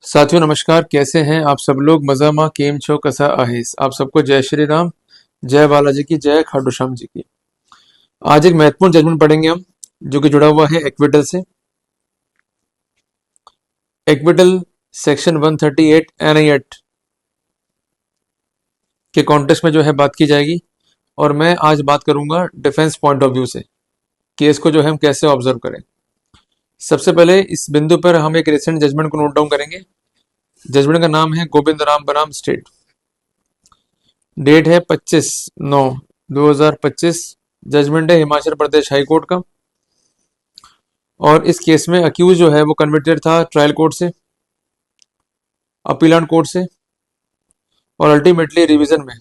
साथियों नमस्कार, कैसे हैं आप सब लोग। मजामा केम छो कसा आहेस। आप सबको जय श्री राम, जय बालाजी की, जय खाटू श्याम जी की। आज एक महत्वपूर्ण जजमेंट पढ़ेंगे हम, जो कि जुड़ा हुआ है एक्विटल से। एक्विटल सेक्शन 138 एनआई एक्ट के कॉन्टेक्स्ट में जो है बात की जाएगी, और मैं आज बात करूंगा डिफेंस पॉइंट ऑफ व्यू से, केस को जो है हम कैसे ऑब्जर्व करें। सबसे पहले इस बिंदु पर हम एक रिसेंट जजमेंट को नोट डाउन करेंगे। जजमेंट का नाम है गोविंद राम बनाम स्टेट। डेट है 25/9/2025। जजमेंट है हिमाचल प्रदेश हाई कोर्ट का, और इस केस में अक्यूज जो है वो कन्विक्टेड था ट्रायल कोर्ट से, अपीलान कोर्ट से, और अल्टीमेटली रिवीजन में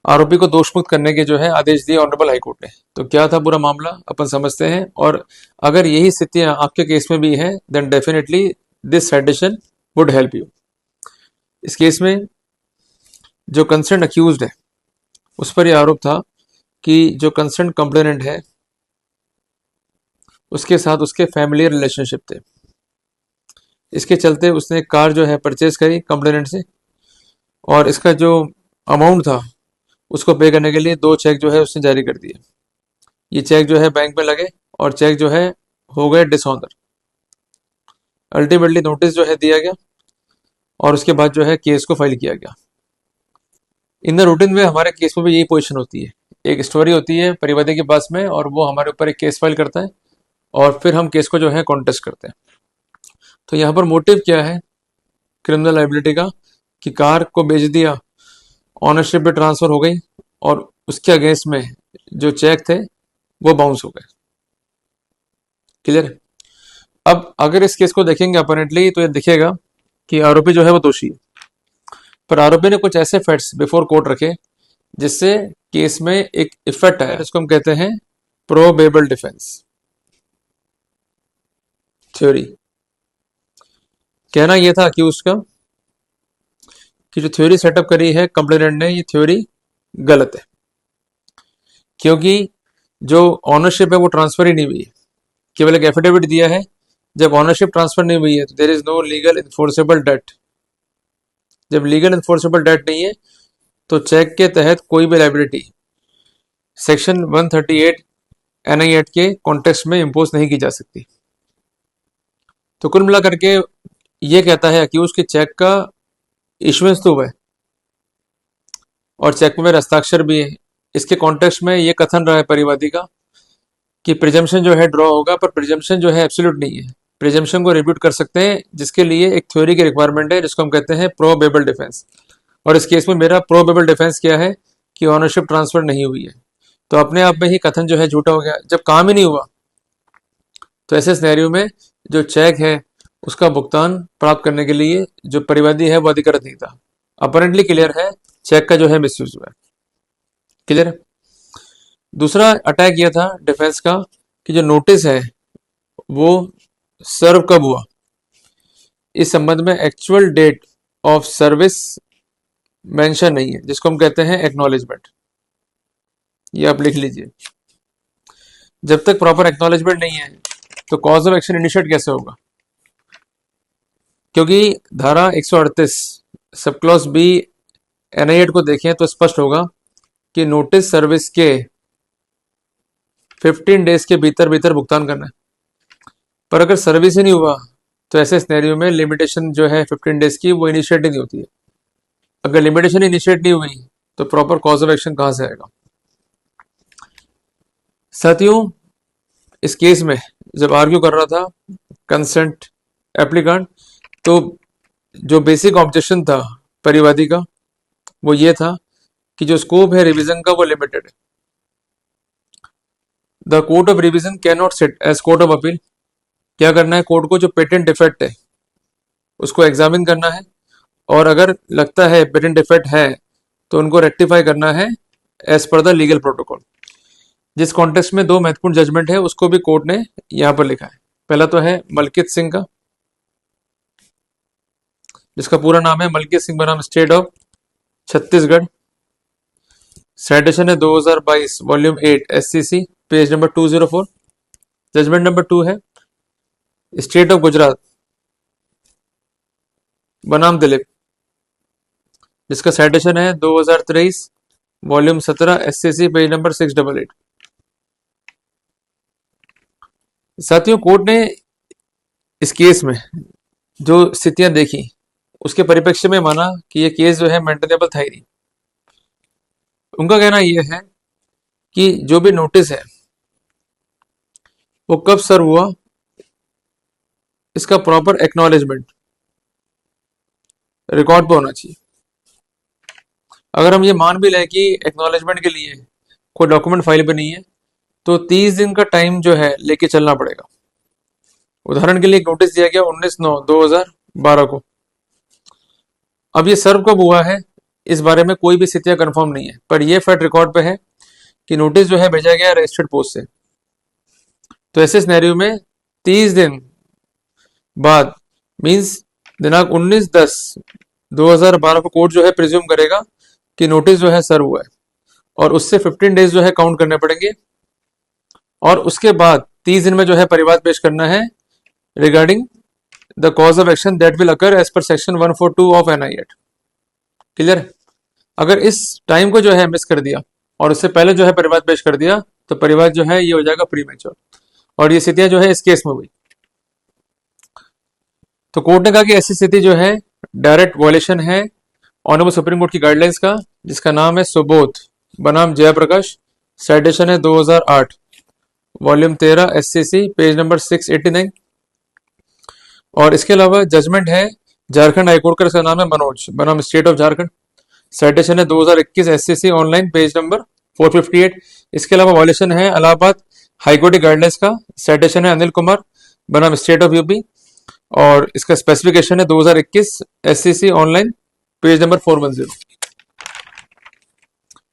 आरोपी को दोषमुक्त करने के जो है आदेश दिए ऑनरेबल हाई कोर्ट ने। तो क्या था पूरा मामला अपन समझते हैं, और अगर यही स्थितियां आपके केस में भी है then definitely this citation would help you. इस केस में जो कंसर्न अक्यूज्ड है उस पर यह आरोप था कि जो कंसर्न कंप्लेनेंट है उसके साथ उसके फैमिली रिलेशनशिप थे। इसके चलते उसने एक कार जो है परचेज करी कंप्लेनेंट से, और इसका जो अमाउंट था उसको पे करने के लिए 2 चेक जो है उसने जारी कर दिए। ये चेक जो है बैंक में लगे और चेक जो है हो गए डिसऑनर। अल्टीमेटली नोटिस जो है दिया गया, और उसके बाद जो है केस को फाइल किया गया। इन द रूटीन में हमारे केस में भी यही पोजीशन होती है। एक स्टोरी होती है परिवादी के पास में, और वो हमारे ऊपर एक केस फाइल करता है, और फिर हम केस को जो है कॉन्टेस्ट करते हैं। तो यहाँ पर मोटिव क्या है क्रिमिनल लाइबिलिटी का, कि कार को बेच दिया, ऑनरशिप पे ट्रांसफर हो गई, और उसके अगेंस्ट में जो चेक थे वो बाउंस हो गए। क्लियर है। अब अगर इस केस को देखेंगे अपरेंटली तो ये दिखेगा कि आरोपी जो है वो दोषी है, पर आरोपी ने कुछ ऐसे फैक्ट्स बिफोर कोर्ट रखे जिससे केस में एक इफेक्ट आया। इसको हम कहते हैं प्रोबेबल डिफेंस थ्योरी। कहना यह था अक्यूज का कि जो थ्योरी सेटअप करी है कंप्लेनेंट ने, ये थ्योरी गलत है, क्योंकि जो ऑनरशिप है वो ट्रांसफर ही नहीं हुई है। केवल एक एफिडेविट दिया है। जब ऑनरशिप ट्रांसफर नहीं हुई है तो there is no legal enforceable debt. जब लीगल इन्फोर्सेबल डेट नहीं है तो चेक के तहत कोई भी लाइबिलिटी सेक्शन 138 एनआई एक्ट के कॉन्टेक्स्ट में इंपोज नहीं की जा सकती। तो कुल मिला करके ये कहता है अक्यूज कि चेक का इशुएंस तो हुआ है और चेक में हस्ताक्षर भी है। इसके कॉन्टेक्स्ट में ये कथन रहा है परिवादी का कि प्रिजम्पशन जो है ड्रॉ होगा, पर प्रिजम्पशन जो है एब्सोल्यूट नहीं है। प्रिजम्पशन को रिब्यूट कर सकते हैं, जिसके लिए एक थ्योरी की रिक्वायरमेंट है, जिसको हम कहते हैं प्रोबेबल डिफेंस। और इस केस में मेरा प्रोबेबल डिफेंस क्या है कि ऑनरशिप ट्रांसफर नहीं हुई है। तो अपने आप में ही कथन जो है झूठा हो गया। जब काम ही नहीं हुआ तो ऐसे सिनेरियो में जो चेक है उसका भुगतान प्राप्त करने के लिए जो परिवादी है वो अधिकृत नहीं था। अपरेंटली क्लियर है चेक का जो है मिसयूज हुआ है। क्लियर है। दूसरा अटैक यह था डिफेंस का कि जो नोटिस है वो सर्व कब हुआ, इस संबंध में actual date of service mention नहीं है, जिसको हम कहते हैं एक्नॉलेजमेंट। ये आप लिख लीजिए। जब तक प्रॉपर एक्नॉलेजमेंट नहीं है तो कॉज ऑफ एक्शन इनिशिएट कैसे होगा, क्योंकि धारा 138 sub clause B NI act को देखें तो स्पष्ट होगा कि नोटिस सर्विस के 15 डेज के भीतर भीतर भुगतान करना है। पर अगर सर्विस ही नहीं हुआ तो ऐसे सिनेरियो में लिमिटेशन जो है 15 डेज की वो इनिशिएट ही नहीं होती है। अगर लिमिटेशन इनिशिएट नहीं हुई तो प्रॉपर कॉज ऑफ एक्शन कहां से आएगा। साथियों, इस केस में जब आर्ग्यू कर रहा था कंसेंट एप्लीकेंट, तो जो बेसिक ऑब्जेक्शन था परिवादी का वो ये था कि जो स्कोप है रिवीजन का वो लिमिटेड है। The court of revision can not sit as court of appeal. क्या करना है कोर्ट को, जो पेटेंट डिफेक्ट है उसको एग्जामिन करना है, और अगर लगता है पेटेंट डिफेक्ट है तो उनको रेक्टिफाई करना है as per the legal protocol. जिस कॉन्टेक्स्ट में 2 महत्वपूर्ण जजमेंट है उसको भी कोर्ट ने यहां पर लिखा है। पहला तो है मलकित सिंह का, जिसका पूरा नाम है मलकित सिंह बनाम स्टेट ऑफ छत्तीसगढ़। साइटेशन है 2022 volume 8 SCC page number 204। Judgment number 2 है स्टेट ऑफ गुजरात बनाम दिलीप, जिसका साइटेशन है 2023 वॉल्यूम 17 SCC पेज नंबर 688। साथियों, कोर्ट ने इस केस में जो स्थितियां देखी उसके परिप्रेक्ष्य में माना कि ये केस जो है मेंटेनेबल था ही नहीं। उनका कहना यह है कि जो भी नोटिस है वो कब सर्व हुआ, इसका प्रॉपर एक्नॉलेजमेंट रिकॉर्ड पे होना चाहिए। अगर हम ये मान भी लें कि एक्नॉलेजमेंट के लिए कोई डॉक्यूमेंट फाइल पे नहीं है, तो 30 दिन का टाइम जो है लेके चलना पड़ेगा। उदाहरण के लिए एक नोटिस दिया गया 19/9/2012 को। अब ये सर्व कब हुआ है इस बारे में कोई भी स्थितियां कंफर्म नहीं है, पर यह फैक्ट रिकॉर्ड पे है कि नोटिस जो है भेजा गया रजिस्टर्ड पोस्ट से। तो ऐसे सिनेरियो में 30 दिन बाद मींस दिनांक 19/10/2012 को कोर्ट जो है प्रिज्यूम करेगा कि नोटिस जो है सर्व हुआ है, और उससे 15 डेज जो है काउंट करने पड़ेंगे, और उसके बाद 30 दिन में जो है परिवाद पेश करना है regarding the cause of action that will occur as per section 142 of NI act. Clear? अगर इस टाइम को जो है मिस कर दिया और उससे पहले जो है परिवाद पेश कर दिया तो परिवाद जो है ये हो जाएगा प्री मैच्योर, और ये स्थितियां जो है इस केस में हुई। तो कोर्ट ने कहा कि ऐसी स्थिति जो है डायरेक्ट वायलेशन है ऑनरेबल सुप्रीम कोर्ट की गाइडलाइंस का, जिसका नाम है सुबोध बनाम जयप्रकाश, साइटेशन है 2008 वॉल्यूम 13 SCC पेज नंबर 689। और इसके अलावा जजमेंट है झारखंड हाईकोर्ट का, इसका नाम है मनोज बनाम स्टेट ऑफ झारखंड, साइटेशन है 2021 SCC ऑनलाइन पेज नंबर 458। इसके अलावा वायलेशन है इलाहाबाद हाईकोर्ट की गाइडलाइंस का, साइटेशन है अनिल कुमार बनाम स्टेट ऑफ UP, और इसका स्पेसिफिकेशन है 2021 SCC ऑनलाइन पेज नंबर 410।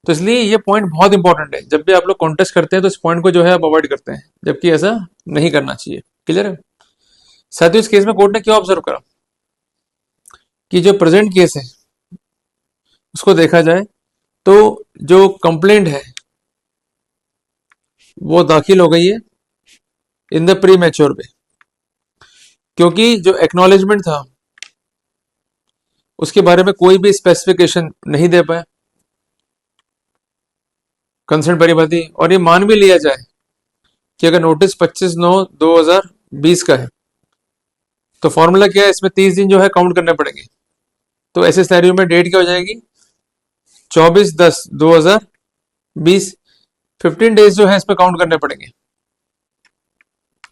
तो इसलिए ये पॉइंट बहुत इंपॉर्टेंट है। जब भी आप लोग कॉन्टेस्ट करते हैं तो इस पॉइंट को जो है आप अवॉइड करते हैं, जबकि ऐसा नहीं करना चाहिए। क्लियर है? साथियों, इस केस में कोर्ट ने क्या ऑब्जर्व करा कि जो प्रेजेंट केस है उसको देखा जाए तो जो कंप्लेंट है वो दाखिल हो गई है इन द प्री मैच्योर वे, क्योंकि जो एक्नॉलेजमेंट था उसके बारे में कोई भी स्पेसिफिकेशन नहीं दे पाया कंसर्न परिवादी। और ये मान भी लिया जाए कि अगर नोटिस 25/9/2020 का है तो फॉर्मूला क्या है, इसमें 30 दिन जो है काउंट करने पड़ेंगे। तो ऐसे सिनेरियो में डेट क्या हो जाएगी 24/10/2020, 15 डेज जो है इसमें काउंट करने पड़ेंगे।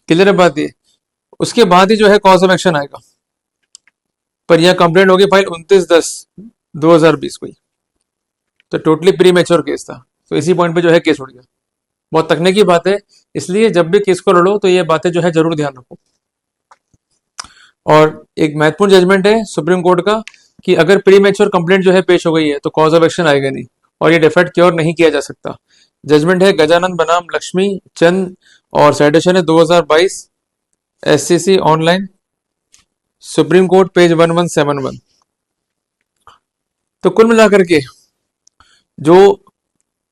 क्लियर है बात ये? उसके बाद ही जो है कॉज ऑफ एक्शन आएगा, पर यह कंप्लेंट होगी फाइल 29/10/2020 को ही। तो टोटली प्री मैच्योर केस था, तो इसी पॉइंट पे जो है केस उड़ गया। बहुत तकनीकी बात है, इसलिए जब भी केस को लड़ो तो ये बातें जो है जरूर ध्यान रखो। और एक महत्वपूर्ण जजमेंट है सुप्रीम कोर्ट का कि अगर प्री मैच्योर कंप्लेंट जो है पेश हो गई है तो कॉज ऑफ एक्शन आएगा नहीं, और ये डिफेक्ट क्योर नहीं किया जा सकता। जजमेंट है गजानंद बनाम लक्ष्मी चंद, और साइटेशन है 2022 SCC online supreme court page 1171। तो कुल मिलाकर के जो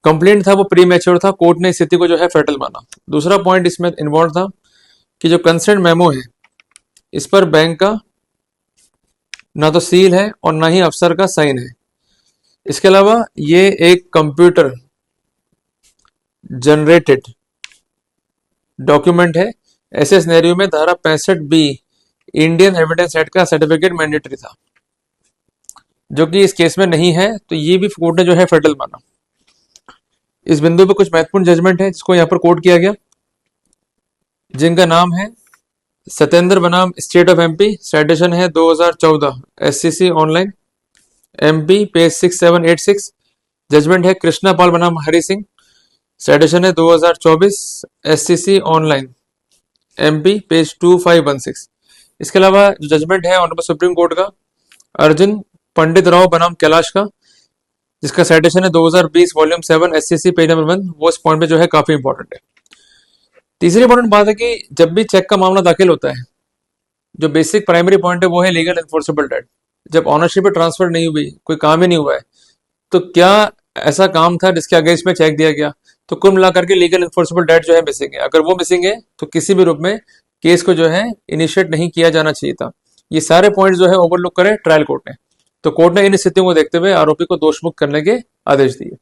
कंप्लेंट था वो प्री मैच्योर था, कोर्ट ने स्थिति को जो है फेटल माना। दूसरा पॉइंट इसमें इन्वॉल्व था कि जो कंसेंट मेमो है इस पर बैंक का ना तो सील है और ना ही अफसर का साइन है। इसके अलावा ये एक कंप्यूटर जनरेटेड डॉक्यूमेंट है। ऐसे सिनेरियो में धारा 65B इंडियन एविडेंस एक्ट का सर्टिफिकेट मैंडेटरी था, जो कि इस केस में नहीं है, तो ये भी कोर्ट ने जो है फेटल माना। इस बिंदु पे कुछ महत्वपूर्ण जजमेंट है जिसको यहाँ पर कोट किया गया, जिनका नाम है सत्येंद्र बनाम स्टेट ऑफ MP, साइटेशन है 2014 SCC online MP page 6786। Judgment है कृष्णा पाल बनाम हरि सिंह, साइटेशन है 2024 SCC ऑनलाइन MP पेज 2516। इसके अलावा जो जजमेंट है ऑनरेबल सुप्रीम कोर्ट का अर्जुन पंडित राव बनाम कैलाश का, जिसका साइटेशन है 2020 वॉल्यूम 7 SCC पेज नंबर 1, वो इस पॉइंट पे जो है काफी इंपॉर्टेंट है। तीसरी इंपॉर्टेंट बात है कि जब भी चेक का मामला दाखिल होता है, जो बेसिक प्राइमरी पॉइंट है वो है लीगल एनफोर्सेबल डेट। जब ऑनरशिप ट्रांसफर नहीं हुई, कोई काम ही नहीं हुआ है, तो क्या ऐसा काम था जिसके अगेंस्ट में चेक दिया गया? तो कुल मिलाकर के लीगल एनफोर्सेबल डेट जो है मिसिंग है। अगर वो मिसिंग है तो किसी भी रूप में केस को जो है इनिशिएट नहीं किया जाना चाहिए था। ये सारे पॉइंट जो है ओवरलुक करे ट्रायल कोर्ट ने। तो कोर्ट ने इन स्थितियों को देखते हुए आरोपी को दोषमुक्त करने के आदेश दिए।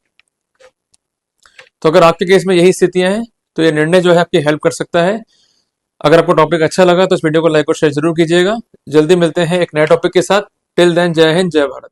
तो अगर आपके केस में यही स्थितियां हैं तो ये निर्णय जो है आपकी हेल्प कर सकता है। अगर आपको टॉपिक अच्छा लगा तो इस वीडियो को लाइक और शेयर जरूर कीजिएगा। जल्दी मिलते हैं एक नए टॉपिक के साथ। टिल देन, जय हिंद, जय भारत।